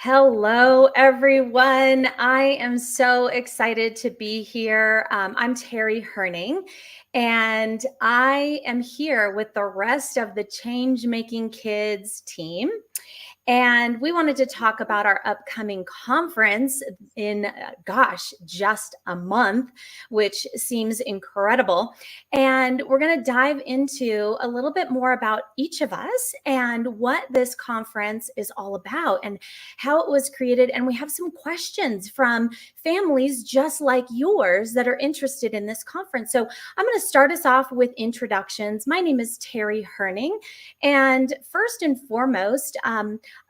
Hello, everyone. I am so excited to be here. I'm Terry Herning, and I am here with the rest of the Change Making Kids team. And we wanted to talk about our upcoming conference in, just a month, which seems incredible. And we're going to dive into a little bit more about each of us and what this conference is all about and how it was created. And we have some questions from families just like yours that are interested in this conference. So I'm going to start us off with introductions. My name is Terry Herning. And first and foremost,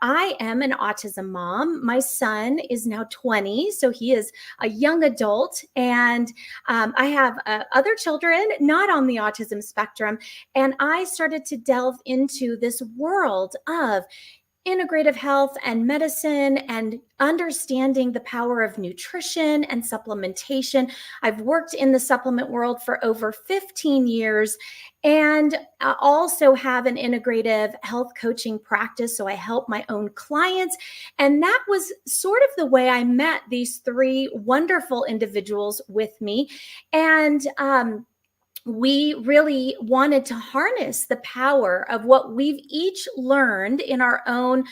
I am an autism mom. My son is now 20, so he is a young adult. And I have other children not on the autism spectrum. And I started to delve into this world of integrative health and medicine and understanding the power of nutrition and supplementation. I've worked in the supplement world for over 15 years and also have an integrative health coaching practice. So I help my own clients. And that was sort of the way I met these three wonderful individuals with me. And we really wanted to harness the power of what we've each learned in our own,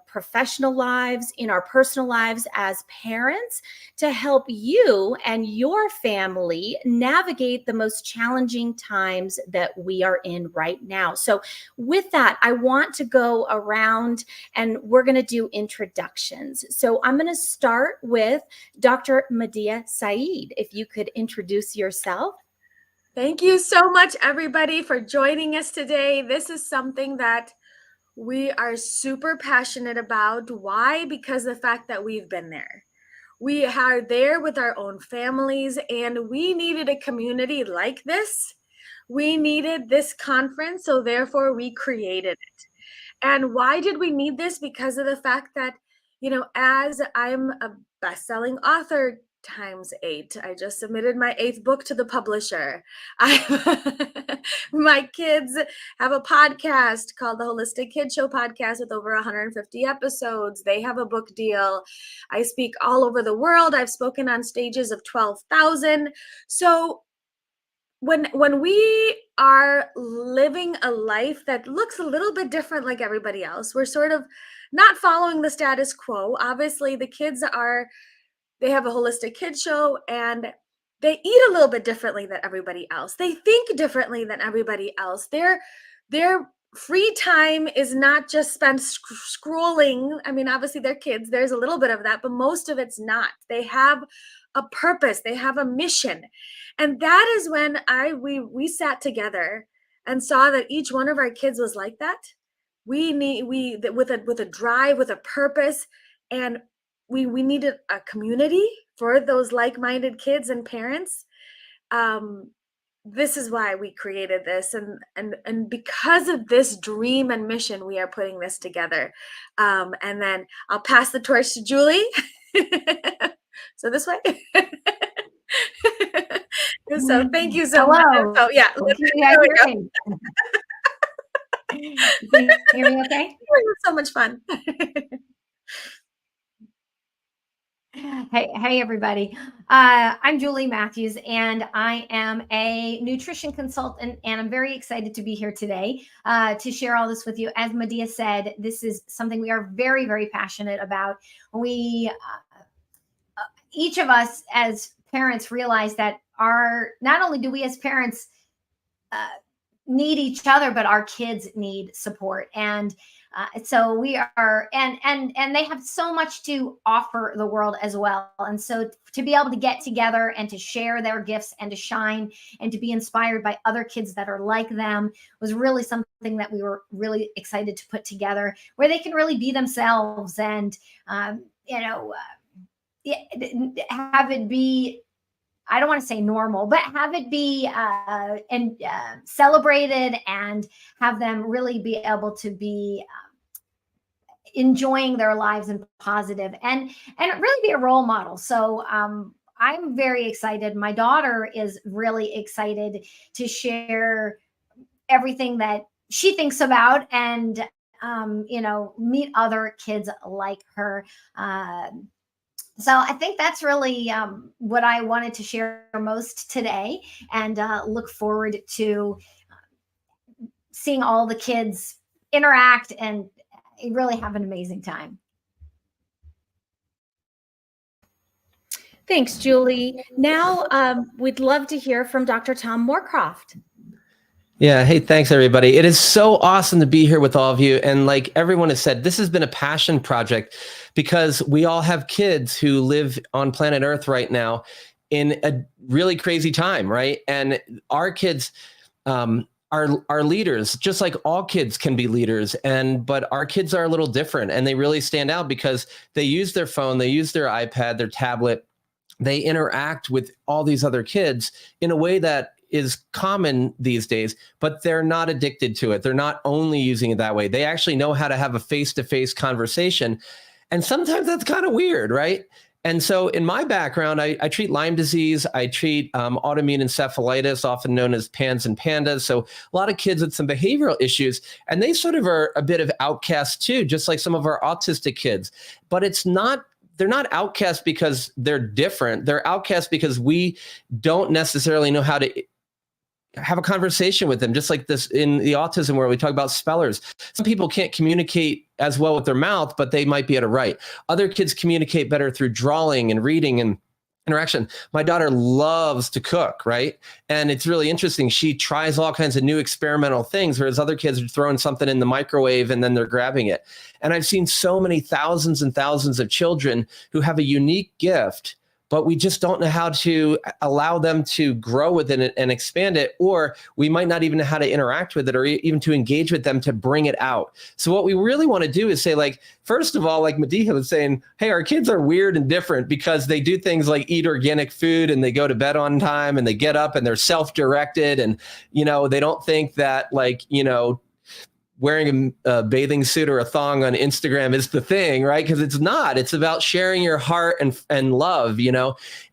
professional lives, in our personal lives as parents, to help you and your family navigate the most challenging times that we are in right now. So with that, I want to go around and we're going to do introductions. So I'm going to start with Dr. Medea Saeed. If you could introduce yourself. Thank you so much, everybody, for joining us today. This is something that we are super passionate about. Why? Because the fact that we've been there. We are there with our own families, and we needed a community like this. We needed this conference, so therefore we created it. And why did we need this? Because of the fact that, as I'm a best-selling author times 8. I just submitted my 8th book to the publisher. My kids have a podcast called the Holistic Kid Show podcast with over 150 episodes. They have a book deal. I speak all over the world. I've spoken on stages of 12,000. So when we are living a life that looks a little bit different like everybody else, we're sort of not following the status quo. Obviously, the kids they have a holistic kid show and they eat a little bit differently than everybody else. They think differently than everybody else. Their free time is not just spent scrolling. I mean, obviously they're kids. There's a little bit of that, but most of it's not. They have a purpose. They have a mission. And that is when we sat together and saw that each one of our kids was like that. We with a drive, with a purpose, and we needed a community for those like-minded kids and parents. This is why we created this, and because of this dream and mission, we are putting this together. And then I'll pass the torch to Julie. So this way. So thank you so much. So yeah, can you guys hear me? Can you hear me okay? It was so much fun. Hey, everybody. I'm Julie Matthews, and I am a nutrition consultant, and I'm very excited to be here today to share all this with you. As Medea said, this is something we are very, very passionate about. We, each of us as parents, realize that not only do we as parents need each other, but our kids need support. And so we are, and they have so much to offer the world as well. And so to be able to get together and to share their gifts and to shine and to be inspired by other kids that are like them was really something that we were really excited to put together, where they can really be themselves and, have it be, I don't want to say normal, but have it be celebrated and have them really be able to be enjoying their lives and positive and really be a role model. So I'm very excited. My daughter is really excited to share everything that she thinks about and meet other kids like her. So I think that's really what I wanted to share most today, and look forward to seeing all the kids interact and really have an amazing time. Thanks, Julie. Now, we'd love to hear from Dr. Tom Moorcroft. Yeah. Hey, thanks, everybody. It is so awesome to be here with all of you. And like everyone has said, this has been a passion project because we all have kids who live on planet Earth right now in a really crazy time, right? And our kids are leaders, just like all kids can be leaders. But our kids are a little different, and they really stand out because they use their phone, they use their iPad, their tablet. They interact with all these other kids in a way that is common these days, but they're not addicted to it. They're not only using it that way. They actually know how to have a face-to-face conversation. And sometimes that's kind of weird, right? And so in my background, I treat Lyme disease. I treat autoimmune encephalitis, often known as PANS and PANDAS. So a lot of kids with some behavioral issues, and they sort of are a bit of outcasts too, just like some of our autistic kids. But they're not outcasts because they're different. They're outcasts because we don't necessarily know how to have a conversation with them. Just like this in the autism world, we talk about spellers. Some people can't communicate as well with their mouth, but they might be able to write. Other kids communicate better through drawing and reading and interaction. My daughter loves to cook, right? And it's really interesting. She tries all kinds of new experimental things, whereas other kids are throwing something in the microwave and then they're grabbing it. And I've seen so many thousands and thousands of children who have a unique gift, but we just don't know how to allow them to grow with it and expand it, or we might not even know how to interact with it or even to engage with them to bring it out. So what we really want to do is say, like, first of all, like Madiha was saying, hey, our kids are weird and different because they do things like eat organic food and they go to bed on time and they get up and they're self-directed, and, they don't think that, like, wearing a bathing suit or a thong on Instagram is the thing, right? Because it's not. It's about sharing your heart and love,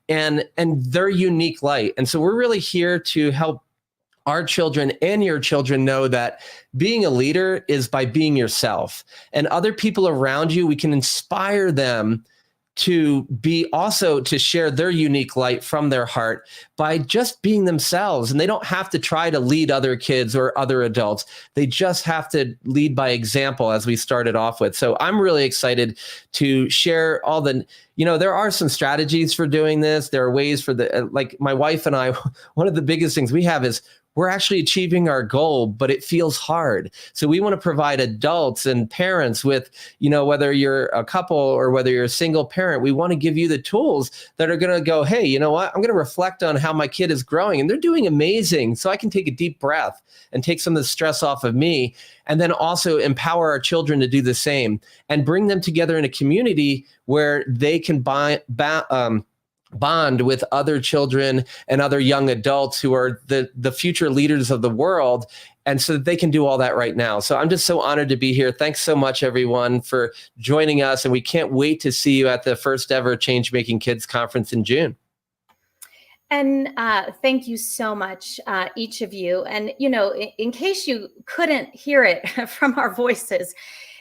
and their unique light. And so we're really here to help our children and your children know that being a leader is by being yourself. And other people around you, we can inspire them to share their unique light from their heart by just being themselves. And they don't have to try to lead other kids or other adults. They just have to lead by example, as we started off with. So I'm really excited to share all the, there are some strategies for doing this. There are ways for like my wife and I, one of the biggest things we have is we're actually achieving our goal, but it feels hard. So we want to provide adults and parents with, whether you're a couple or whether you're a single parent, we want to give you the tools that are going to go, hey, you know what? I'm going to reflect on how my kid is growing and they're doing amazing. So I can take a deep breath and take some of the stress off of me, and then also empower our children to do the same and bring them together in a community where they can bond with other children and other young adults who are the future leaders of the world, and so that they can do all that right now. So I'm just so honored to be here. Thanks so much, everyone, for joining us, and we can't wait to see you at the first ever Change Making Kids Conference in June. And thank you so much, each of you. And, in case you couldn't hear it from our voices,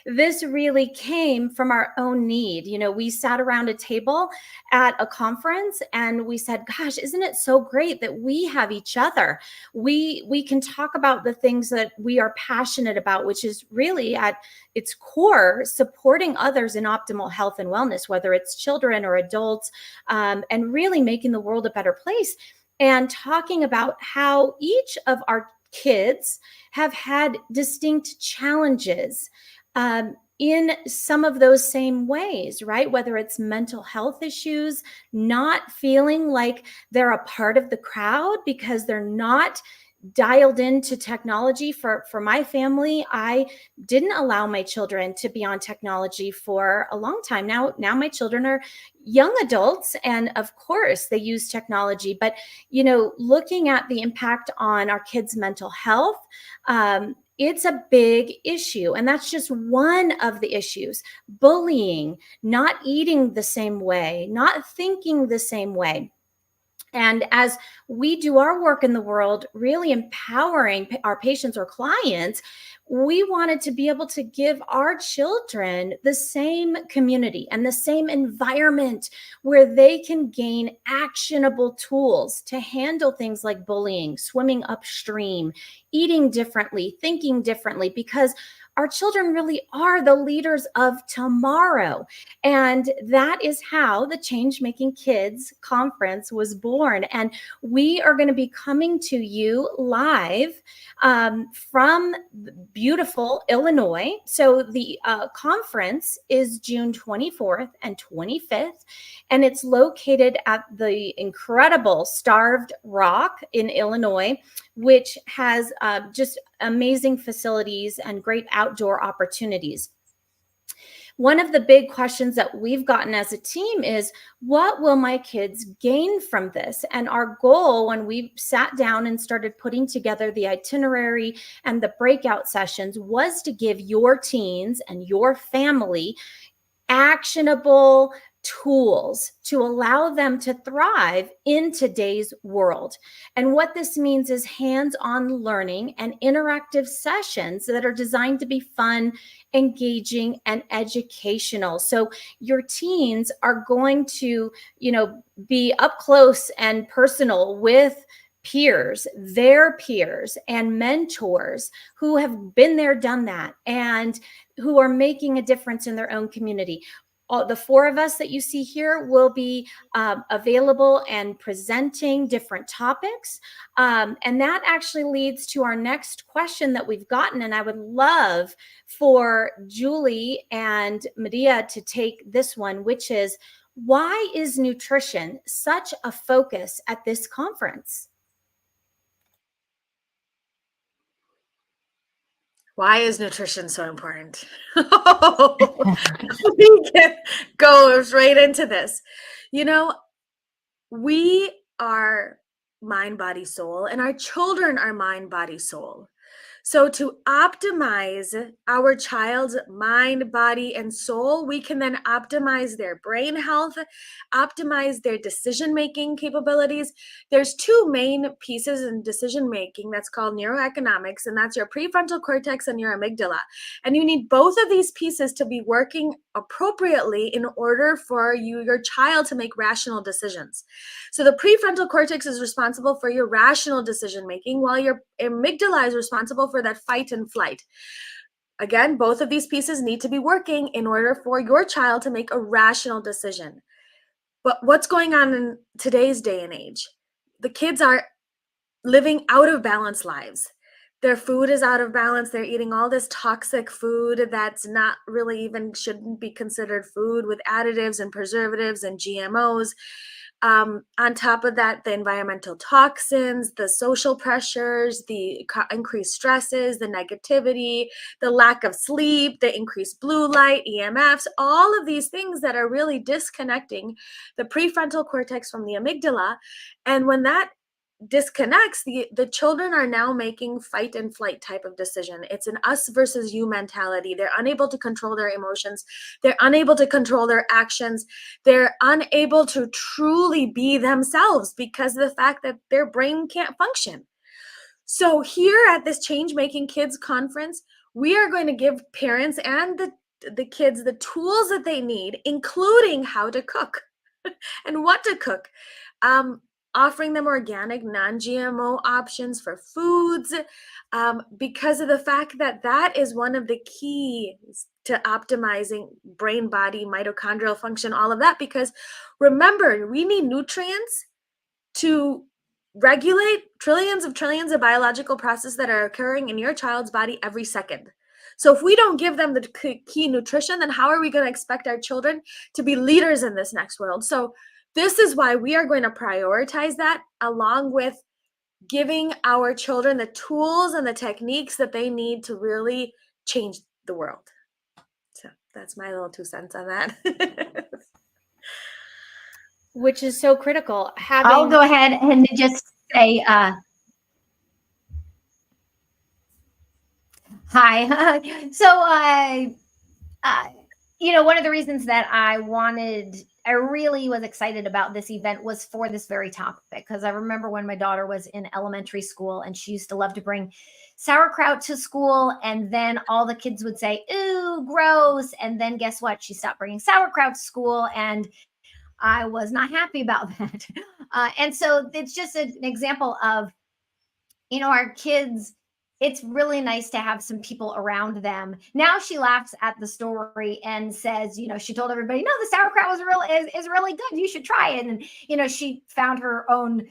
this really came from our own need. We sat around a table at a conference and we said, gosh, isn't it so great that we have each other? We can talk about the things that we are passionate about, which is really at its core, supporting others in optimal health and wellness, whether it's children or adults, and really making the world a better place. And talking about how each of our kids have had distinct challenges in some of those same ways, right? Whether it's mental health issues, not feeling like they're a part of the crowd because they're not dialed into technology. For my family, I didn't allow my children to be on technology for a long time. Now my children are young adults, and of course they use technology, but looking at the impact on our kids' mental health, it's a big issue. And that's just one of the issues. Bullying, not eating the same way, not thinking the same way. And as we do our work in the world, really empowering our patients or clients, we wanted to be able to give our children the same community and the same environment where they can gain actionable tools to handle things like bullying, swimming upstream, eating differently, thinking differently, because our children really are the leaders of tomorrow. And that is how the Change Making Kids Conference was born. And we are going to be coming to you live from beautiful Illinois. So the conference is June 24th and 25th, and it's located at the incredible Starved Rock in Illinois, which has just amazing facilities and great outdoor opportunities. One of the big questions that we've gotten as a team is, what will my kids gain from this? And our goal when we sat down and started putting together the itinerary and the breakout sessions was to give your teens and your family actionable tools to allow them to thrive in today's world. And what this means is hands-on learning and interactive sessions that are designed to be fun, engaging, and educational. So your teens are going to, be up close and personal with peers, their peers, and mentors who have been there, done that, and who are making a difference in their own community. All, the four of us that you see here will be available and presenting different topics. And that actually leads to our next question that we've gotten. And I would love for Julie and Medea to take this one, which is, why is nutrition such a focus at this conference? Why is nutrition so important? We goes right into this. We are mind, body, soul, and our children are mind, body, soul. So to optimize our child's mind, body, and soul, we can then optimize their brain health, optimize their decision-making capabilities. There's two main pieces in decision-making that's called neuroeconomics, and that's your prefrontal cortex and your amygdala. And you need both of these pieces to be working appropriately in order for your child to make rational decisions. So the prefrontal cortex is responsible for your rational decision-making, while your amygdala is responsible for that fight and flight. Again, both of these pieces need to be working in order for your child to make a rational decision. But what's going on in today's day and age? The kids are living out of balance lives. Their food is out of balance. They're eating all this toxic food that's not really even shouldn't be considered food, with additives and preservatives and GMOs. On top of that, the environmental toxins, the social pressures, the increased stresses, the negativity, the lack of sleep, the increased blue light, EMFs, all of these things that are really disconnecting the prefrontal cortex from the amygdala. And when that disconnects, the children are now making fight and flight type of decision. It's an us versus you mentality. They're unable to control their emotions. They're unable to control their actions. They're unable to truly be themselves because of the fact that their brain can't function. So here at this Change Making Kids conference, we are going to give parents and the kids the tools that they need, including how to cook and what to cook. Offering them organic, non-GMO options for foods, because of the fact that that is one of the keys to optimizing brain, body, mitochondrial function, all of that. Because remember, we need nutrients to regulate trillions of biological processes that are occurring in your child's body every second. So if we don't give them the key nutrition, then how are we going to expect our children to be leaders in this next world? So this is why we are going to prioritize that, along with giving our children the tools and the techniques that they need to really change the world. So that's my little 2 cents on that. Which is so critical. I'll go ahead and just say hi. So, one of the reasons that I wanted I really was excited about this event was for this very topic, because I remember when my daughter was in elementary school and she used to love to bring sauerkraut to school, and then all the kids would say, "Ooh, gross." And then guess what? She stopped bringing sauerkraut to school, and I was not happy about that. And so it's just an example of, our kids, it's really nice to have some people around them. Now she laughs at the story and says, she told everybody, no, the sauerkraut is really good. You should try it. And, she found her own,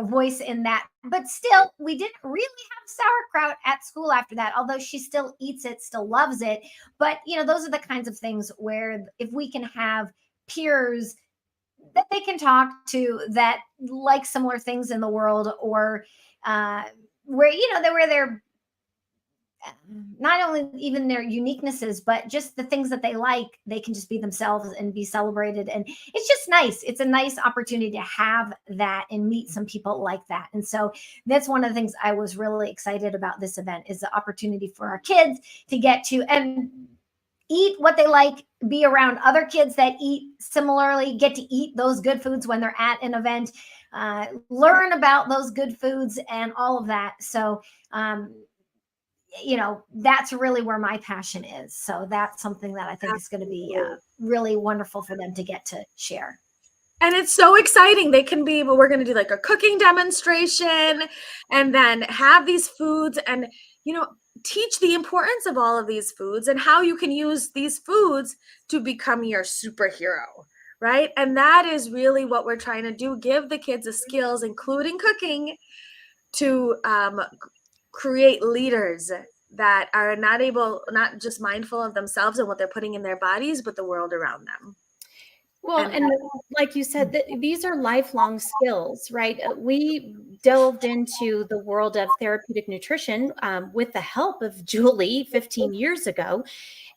voice in that. But still, we didn't really have sauerkraut at school after that, although she still eats it, still loves it. But, those are the kinds of things where if we can have peers that they can talk to that like similar things in the world, or where they're not only even their uniquenesses, but just the things that they like, they can just be themselves and be celebrated. And it's just nice. It's a nice opportunity to have that and meet some people like that. And so that's one of the things I was really excited about this event, is the opportunity for our kids to get to and eat what they like, be around other kids that eat similarly, get to eat those good foods when they're at an event, learn about those good foods and all of that. So, that's really where my passion is. So that's something that I think is going to be really wonderful for them to get to share. And it's so exciting. They can be, but we're going to do like a cooking demonstration and then have these foods and, teach the importance of all of these foods and how you can use these foods to become your superhero, right? And that is really what we're trying to do. Give the kids the skills, including cooking, to create leaders that are not just mindful of themselves and what they're putting in their bodies, but the world around them. Well, and like you said, these are lifelong skills, right? We delved into the world of therapeutic nutrition with the help of Julie 15 years ago.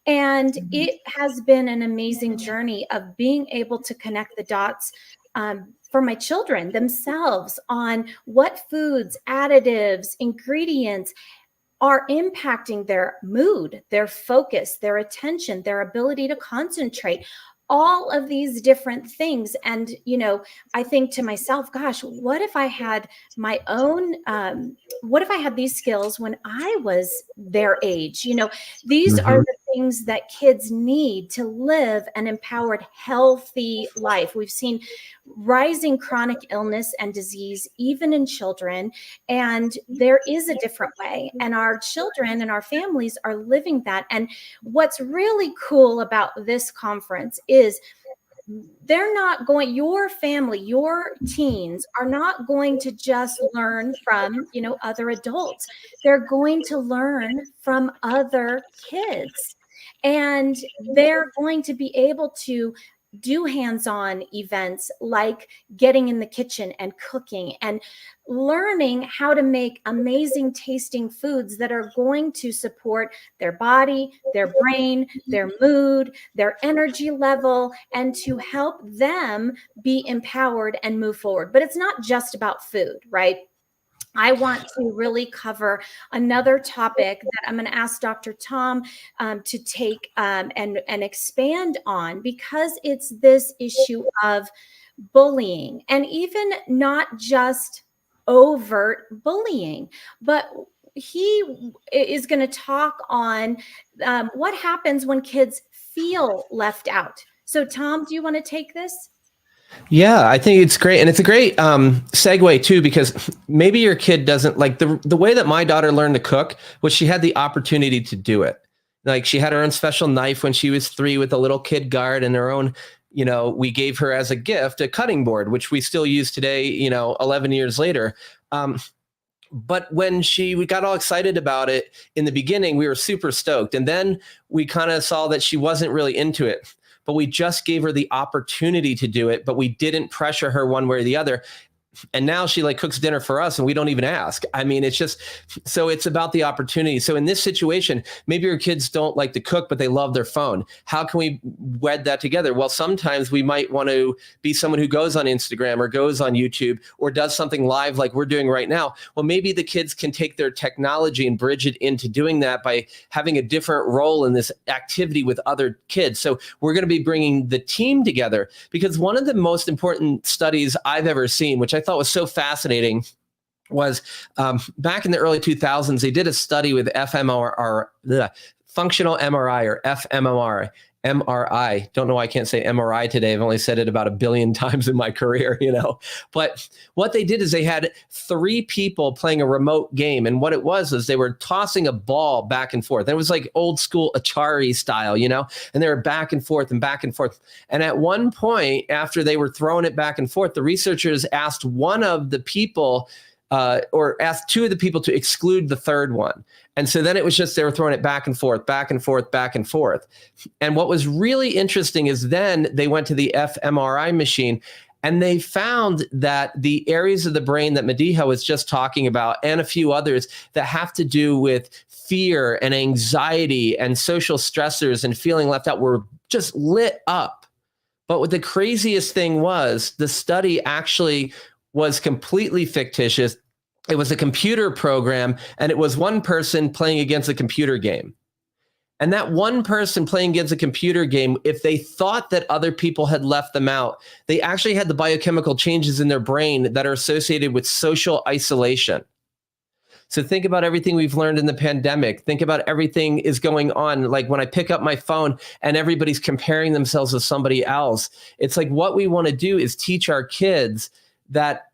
And it has been an amazing journey of being able to connect the dots for my children themselves on what foods, additives, ingredients are impacting their mood, their focus, their attention, their ability to concentrate, all of these different things. And, I think to myself, gosh, what if I had my own, what if I had these skills when I was their age? These are the things that kids need to live an empowered, healthy life. We've seen rising chronic illness and disease, even in children. And there is a different way. And our children and our families are living that. And what's really cool about this conference is they're not going, your family, your teens are not going to just learn from, other adults. They're going to learn from other kids. And they're going to be able to do hands-on events like getting in the kitchen and cooking and learning how to make amazing tasting foods that are going to support their body, their brain, their mood, their energy level, and to help them be empowered and move forward. But it's not just about food, right? I want to really cover another topic that I'm going to ask Dr. Tom to take and expand on, because it's this issue of bullying, and even not just overt bullying, but he is going to talk on what happens when kids feel left out. So Tom, do you want to take this? Yeah, I think it's great. And it's a great segue too, because maybe your kid doesn't like the way that my daughter learned to cook was she had the opportunity to do it. Like she had her own special knife when she was 3 with a little kid guard, and her own, we gave her as a gift a cutting board, which we still use today, 11 years later. But when we got all excited about it in the beginning, we were super stoked. And then we kind of saw that she wasn't really into it. But we just gave her the opportunity to do it, but we didn't pressure her one way or the other. And now she like cooks dinner for us and we don't even ask. I mean, it's just, so it's about the opportunity. So in this situation, maybe your kids don't like to cook, but they love their phone. How can we wed that together? Well, sometimes we might want to be someone who goes on Instagram or goes on YouTube or does something live like we're doing right now. Well, maybe the kids can take their technology and bridge it into doing that by having a different role in this activity with other kids. So we're going to be bringing the team together, because one of the most important studies I've ever seen, which I thought was so fascinating, was back in the early 2000s, they did a study with functional MRI or fMRI. MRI. Don't know why I can't say MRI today. I've only said it about 1 billion times in my career, But what they did is they had 3 people playing a remote game. And what it was is they were tossing a ball back and forth. It was like old school Atari style, and they were back and forth and back and forth. And at one point, after they were throwing it back and forth, the researchers asked one of the people or asked 2 of the people to exclude the third one. And so then it was just, they were throwing it back and forth, back and forth, back and forth. And what was really interesting is then they went to the fMRI machine and they found that the areas of the brain that Madiha was just talking about, and a few others that have to do with fear and anxiety and social stressors and feeling left out, were just lit up. But what the craziest thing was, the study actually was completely fictitious. It was a computer program, and it was one person playing against a computer game. And that one person playing against a computer game, if they thought that other people had left them out, they actually had the biochemical changes in their brain that are associated with social isolation. So think about everything we've learned in the pandemic. Think about everything is going on. Like when I pick up my phone and everybody's comparing themselves with somebody else, it's like what we want to do is teach our kids that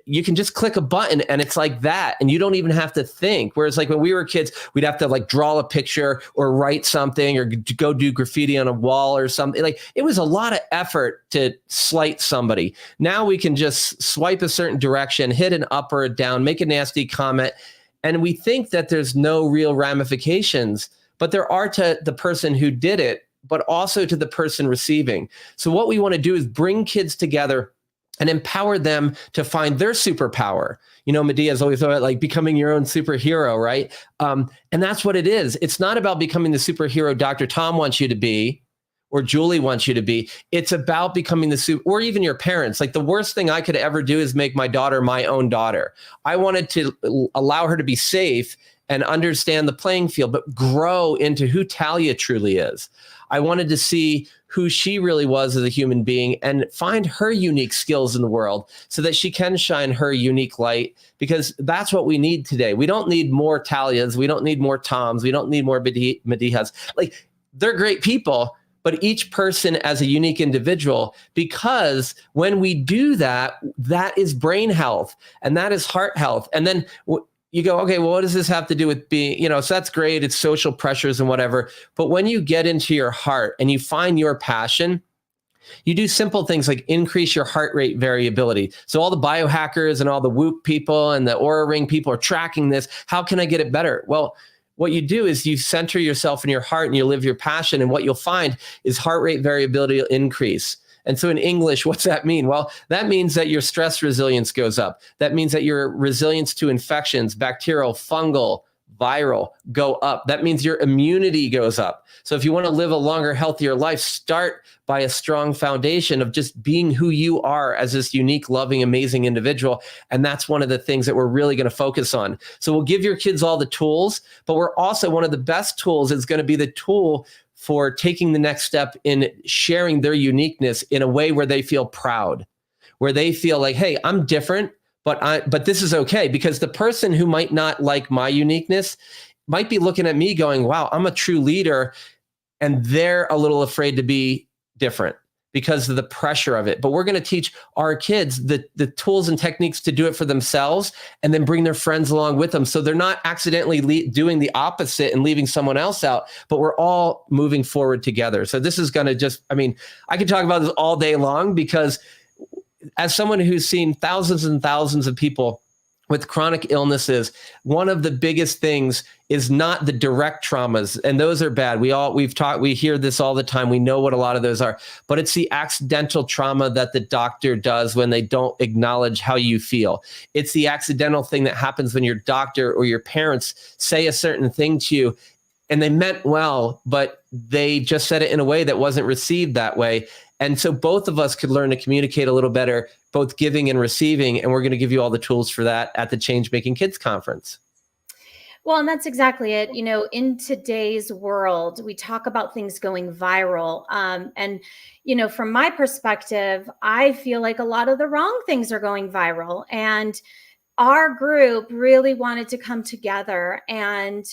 you can just click a button and it's like that, and you don't even have to think. Whereas like when we were kids, we'd have to like draw a picture or write something or go do graffiti on a wall or something. Like it was a lot of effort to slight somebody. Now we can just swipe a certain direction, hit an up or a down, make a nasty comment, and we think that there's no real ramifications, but there are to the person who did it, but also to the person receiving. So what we want to do is bring kids together and empower them to find their superpower. Medea's always thought like becoming your own superhero, right? And that's what it is. It's not about becoming the superhero Dr. Tom wants you to be or Julie wants you to be. It's about becoming or even your parents. Like the worst thing I could ever do is make my daughter my own daughter. I wanted to allow her to be safe and understand the playing field, but grow into who Talia truly is. I wanted to see who she really was as a human being and find her unique skills in the world so that she can shine her unique light, because that's what we need today. We don't need more Talias. We don't need more Toms. We don't need more Medihas. Like they're great people, but each person as a unique individual, because when we do that, that is brain health and that is heart health. And then you go, okay, well, what does this have to do with being, so that's great. It's social pressures and whatever. But when you get into your heart and you find your passion, you do simple things like increase your heart rate variability. So all the biohackers and all the Whoop people and the Aura Ring people are tracking this. How can I get it better? Well, what you do is you center yourself in your heart and you live your passion. And what you'll find is heart rate variability will increase. And so in English, what's that mean? Well, that means that your stress resilience goes up. That means that your resilience to infections, bacterial, fungal, viral, go up. That means your immunity goes up. So if you want to live a longer, healthier life, start by a strong foundation of just being who you are as this unique, loving, amazing individual. And that's one of the things that we're really going to focus on. So we'll give your kids all the tools, but we're also, one of the best tools is going to be the tool for taking the next step in sharing their uniqueness in a way where they feel proud, where they feel like, hey, I'm different, but this is okay. Because the person who might not like my uniqueness might be looking at me going, wow, I'm a true leader. And they're a little afraid to be different because of the pressure of it. But we're going to teach our kids the tools and techniques to do it for themselves and then bring their friends along with them. So they're not accidentally doing the opposite and leaving someone else out, but we're all moving forward together. So this is going to I could talk about this all day long, because as someone who's seen thousands and thousands of people with chronic illnesses, one of the biggest things is not the direct traumas, and those are bad. We hear this all the time. We know what a lot of those are, but it's the accidental trauma that the doctor does when they don't acknowledge how you feel. It's the accidental thing that happens when your doctor or your parents say a certain thing to you and they meant well, but they just said it in a way that wasn't received that way. And so both of us could learn to communicate a little better, both giving and receiving. And we're going to give you all the tools for that at the Change Making Kids Conference. Well, and that's exactly it. In today's world, we talk about things going viral. And from my perspective, I feel like a lot of the wrong things are going viral. And our group really wanted to come together and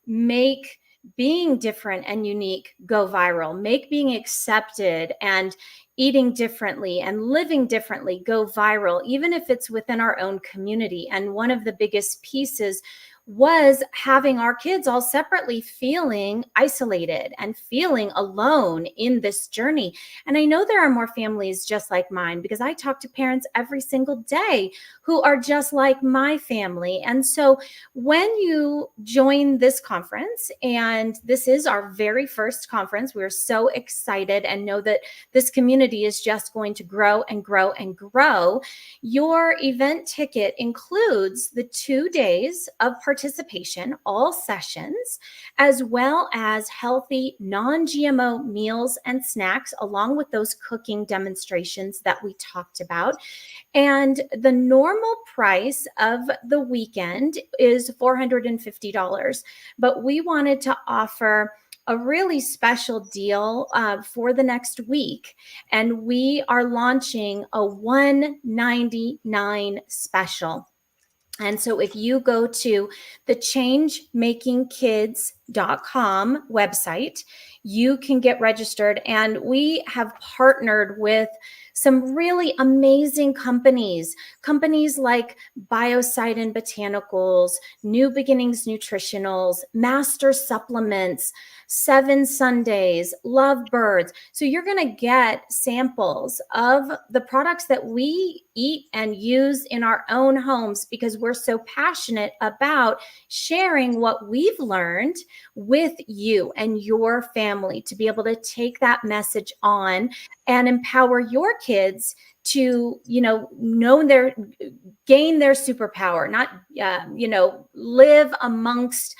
make being different and unique go viral, make being accepted and eating differently and living differently go viral, even if it's within our own community. And one of the biggest pieces was having our kids all separately feeling isolated and feeling alone in this journey. And I know there are more families just like mine, because I talk to parents every single day who are just like my family. And so when you join this conference, and this is our very first conference, we're so excited and know that this community is just going to grow and grow and grow. Your event ticket includes the 2 days of participation, all sessions, as well as healthy non-GMO meals and snacks, along with those cooking demonstrations that we talked about. And the normal price of the weekend is $450, but we wanted to offer a really special deal for the next week. And we are launching a $199 special. And so if you go to the changemakingkids.com website, you can get registered. And we have partnered with some really amazing companies like Biocide and Botanicals, New Beginnings Nutritionals, Master Supplements, 7 Sundays, Lovebirds. So you're going to get samples of the products that we eat and use in our own homes, because we're so passionate about sharing what we've learned with you and your family to be able to take that message on and empower your kids to, gain their superpower, not, live amongst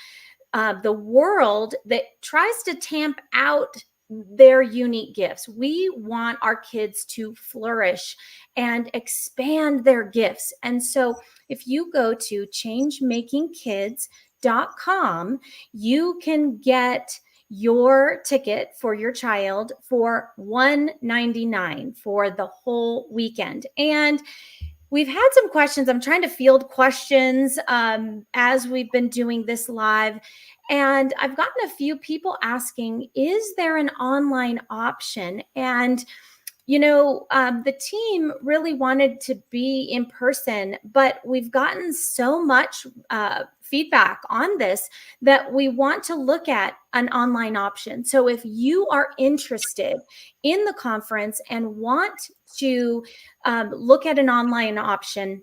the world that tries to tamp out their unique gifts. We want our kids to flourish and expand their gifts. And so if you go to changemakingkids.com, you can get your ticket for your child for $199 for the whole weekend. And we've had some questions. I'm trying to field questions as we've been doing this live. And I've gotten a few people asking, is there an online option? And the team really wanted to be in person, but we've gotten so much feedback on this that we want to look at an online option. So if you are interested in the conference and want to look at an online option,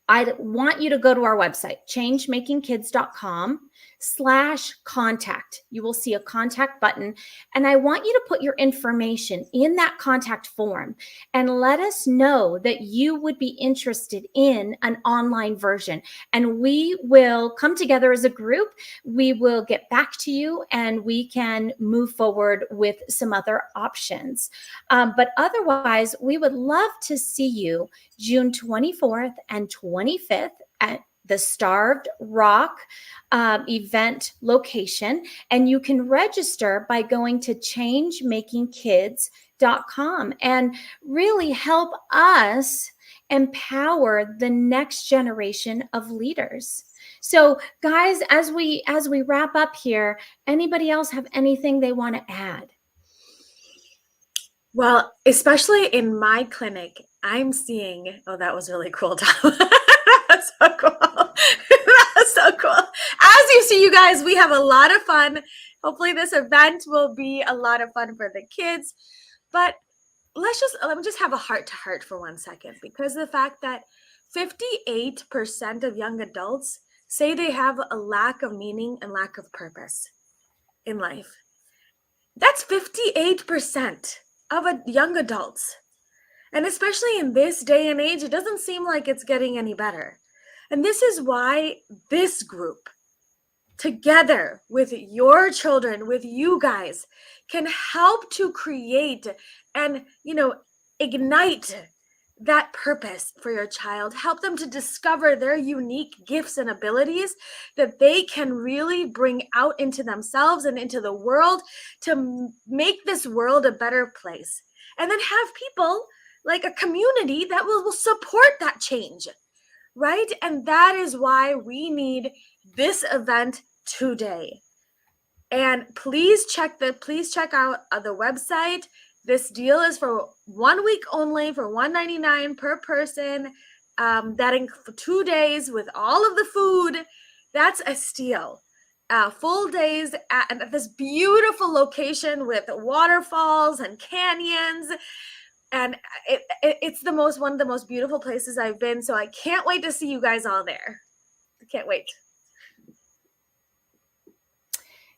I want you to go to our website, changemakingkids.com/contact. You will see a contact button, and I want you to put your information in that contact form and let us know that you would be interested in an online version. And we will come together as a group. We will get back to you and we can move forward with some other options. But otherwise, we would love to see you June 24th and 25th at the Starved Rock event location. And you can register by going to changemakingkids.com and really help us empower the next generation of leaders. So guys, as we wrap up here, anybody else have anything they want to add? Well, especially in my clinic, I'm seeing, oh, that was really cool, Tom. That's so cool. That's so cool. As you see, you guys, we have a lot of fun. Hopefully this event will be a lot of fun for the kids. But let me just have a heart to heart for 1 second, because the fact that 58% of young adults say they have a lack of meaning and lack of purpose in life. That's 58% of young adults. And especially in this day and age, it doesn't seem like it's getting any better. And this is why this group, together with your children, with you guys, can help to create and, ignite that purpose for your child, help them to discover their unique gifts and abilities that they can really bring out into themselves and into the world to make this world a better place. And then have people like a community that will support that change, right? And that is why we need this event today. And please check out the website. This deal is for 1 week only for $199 per person. That includes 2 days with all of the food. That's a steal. Full days at this beautiful location with waterfalls and canyons. And it's one of the most beautiful places I've been. So I can't wait to see you guys all there. I can't wait.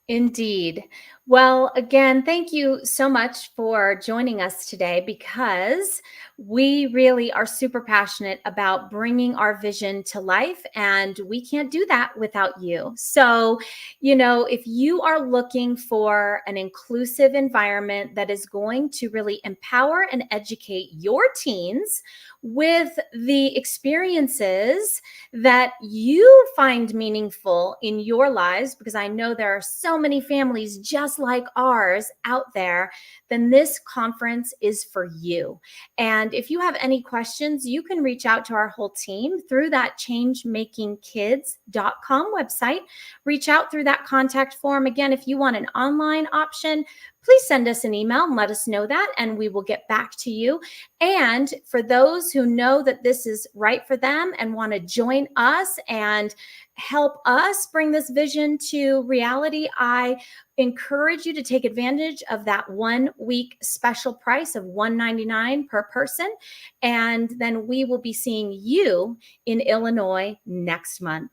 Indeed. Well, again, thank you so much for joining us today, because we really are super passionate about bringing our vision to life, and we can't do that without you. So, if you are looking for an inclusive environment that is going to really empower and educate your teens with the experiences that you find meaningful in your lives, because I know there are so many families just like ours out there, then this conference is for you. And if you have any questions, you can reach out to our whole team through that changemakingkids.com website. Reach out through that contact form. Again, if you want an online option, please send us an email and let us know that, and we will get back to you. And for those who know that this is right for them and want to join us and help us bring this vision to reality, I encourage you to take advantage of that 1 week special price of $199 per person. And then we will be seeing you in Illinois next month.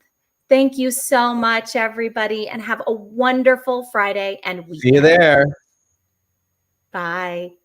Thank you so much, everybody, and have a wonderful Friday and weekend. See you there. Bye.